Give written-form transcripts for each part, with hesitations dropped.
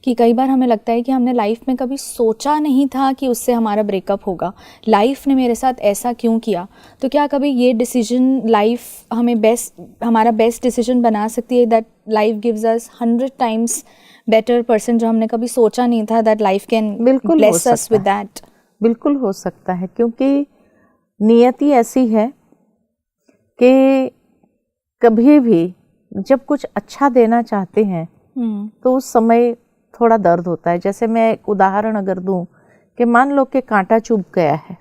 कि कई बार हमें लगता है कि हमने लाइफ में कभी सोचा नहीं था कि उससे हमारा ब्रेकअप होगा, लाइफ ने मेरे साथ ऐसा क्यों किया। तो क्या कभी ये डिसीजन लाइफ हमें हमारा बेस्ट डिसीजन बना सकती है, that life gives us 100 times better person, जो हमने कभी सोचा नहीं था that life can bless us with that. बिल्कुल हो सकता है, क्योंकि नियति ऐसी है कि कभी भी जब कुछ अच्छा देना चाहते हैं तो उस समय थोड़ा दर्द होता है। जैसे मैं एक उदाहरण अगर दूं कि मान लो कि कांटा चुभ गया है,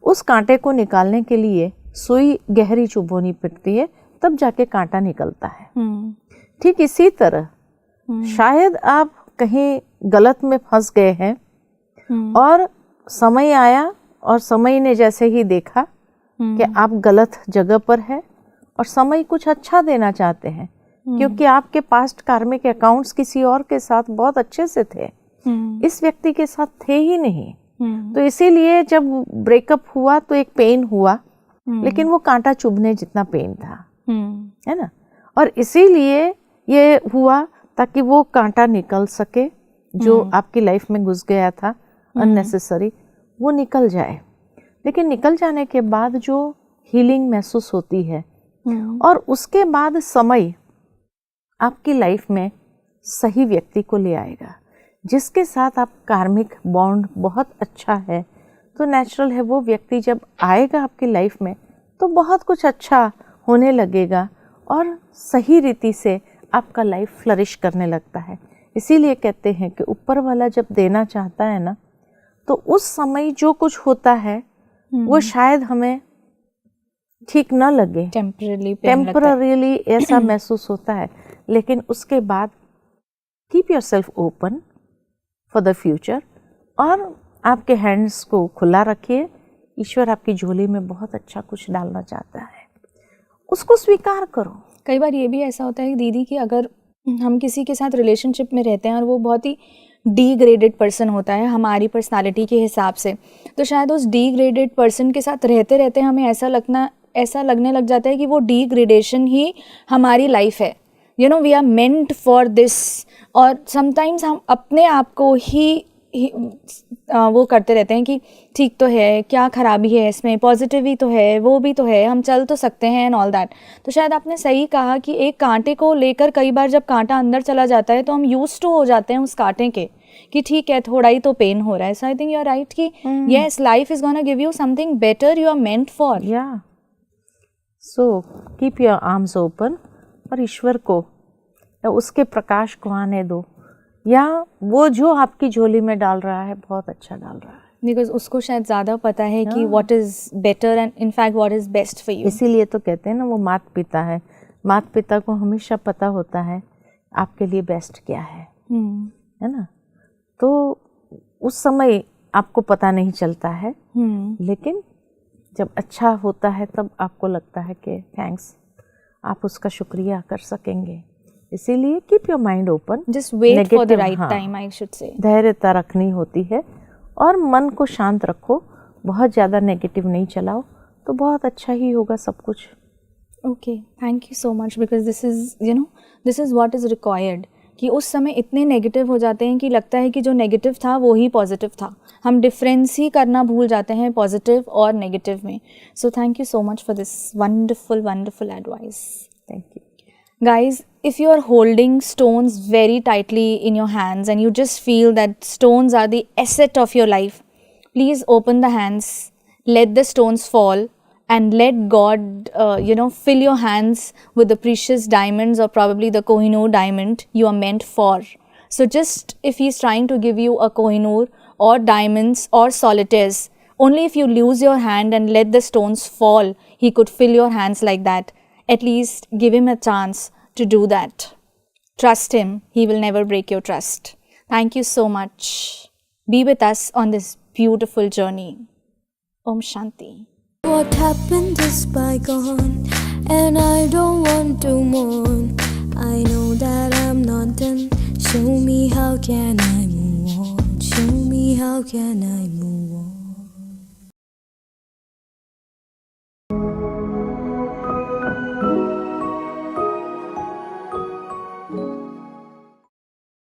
उस कांटे को निकालने के लिए सुई गहरी चुभोनी पड़ती है, तब जाके कांटा निकलता है। ठीक इसी तरह शायद आप कहीं गलत में फंस गए हैं और समय आया और समय ने जैसे ही देखा कि आप गलत जगह पर है और समय कुछ अच्छा देना चाहते हैं, क्योंकि आपके पास्ट कार्मिक अकाउंट्स किसी और के साथ बहुत अच्छे से थे, इस व्यक्ति के साथ थे ही नहीं। तो इसीलिए जब ब्रेकअप हुआ तो एक पेन हुआ, लेकिन वो कांटा चुभने जितना पेन था, है ना। और इसीलिए ये हुआ ताकि वो कांटा निकल सके जो आपकी लाइफ में घुस गया था अननेसेसरी, वो निकल जाए। लेकिन निकल जाने के बाद जो हीलिंग महसूस होती है और उसके बाद समय आपकी लाइफ में सही व्यक्ति को ले आएगा जिसके साथ आप कार्मिक बॉन्ड बहुत अच्छा है, तो नेचुरल है वो व्यक्ति जब आएगा आपकी लाइफ में तो बहुत कुछ अच्छा होने लगेगा और सही रीति से आपका लाइफ फ्लरिश करने लगता है। इसीलिए कहते हैं कि ऊपर वाला जब देना चाहता है ना, तो उस समय जो कुछ होता है वो शायद हमें ठीक ना लगे, टेम्पररीली ऐसा महसूस होता है, लेकिन उसके बाद keep yourself open for the future और आपके हैंड्स को खुला रखिए। ईश्वर आपकी झोली में बहुत अच्छा कुछ डालना चाहता है, उसको स्वीकार करो। कई बार ये भी ऐसा होता है दीदी कि अगर हम किसी के साथ रिलेशनशिप में रहते हैं और वो बहुत ही डीग्रेडेड पर्सन होता है हमारी पर्सनालिटी के हिसाब से, तो शायद उस डीग्रेडेड पर्सन के साथ रहते रहते हमें ऐसा लगने लग जाता है कि वो डीग्रेडेशन ही हमारी लाइफ है, you know we are meant for this. और समटाइम्स हम अपने आप को ही वो करते रहते हैं कि ठीक तो है, क्या खराबी है इसमें, पॉजिटिव ही तो है, वो भी तो है, हम चल तो सकते हैं एंड ऑल दैट। तो शायद आपने सही कहा कि एक कांटे को लेकर कई बार जब कांटा अंदर चला जाता है तो हम यूज्ड टू हो जाते हैं उस कांटे के कि ठीक है थोड़ा ही तो पेन हो रहा है। So I think you are right कि yes, life is gonna give you something better you are meant for. Yeah so keep your arms open और ईश्वर को या उसके प्रकाश को आने दो, या वो जो आपकी झोली में डाल रहा है बहुत अच्छा डाल रहा है, बिकॉज उसको शायद ज़्यादा पता है कि what is better and in fact what is best for you. इसीलिए तो कहते हैं ना वो माता पिता है, माता पिता को हमेशा पता होता है आपके लिए बेस्ट क्या है ना। तो उस समय आपको पता नहीं चलता है, लेकिन जब अच्छा होता है तब आपको लगता है कि थैंक्स, आप उसका शुक्रिया कर सकेंगे। इसीलिए keep your mind open, just wait for the right time, I should say. धैर्यता रखनी होती है और मन को शांत रखो, बहुत ज़्यादा नेगेटिव नहीं चलाओ, तो बहुत अच्छा ही होगा सब कुछ। Okay, thank you so much, because this is this is what is required कि उस समय इतने नेगेटिव हो जाते हैं कि लगता है कि जो नेगेटिव था वो ही पॉजिटिव था। हम डिफरेंस ही करना भूल जाते हैं पॉजिटिव और नेगेटिव में। So thank you so much for this wonderful advice. Thank you. Guys, if you are holding stones very tightly in your hands and you just feel that stones are the asset of your life, please open the hands, let the stones fall and let God, fill your hands with the precious diamonds or probably the Kohinoor diamond you are meant for. So just if he's trying to give you a Kohinoor or diamonds or solitaires, only if you lose your hand and let the stones fall, he could fill your hands like that. At least give him a chance to do that. Trust him. He will never break your trust. Thank you so much. Be with us on this beautiful journey. Om Shanti. What happened is bygone, and I don't want to mourn. I know that I'm not done. Show me how can I move on. Show me how can I move on.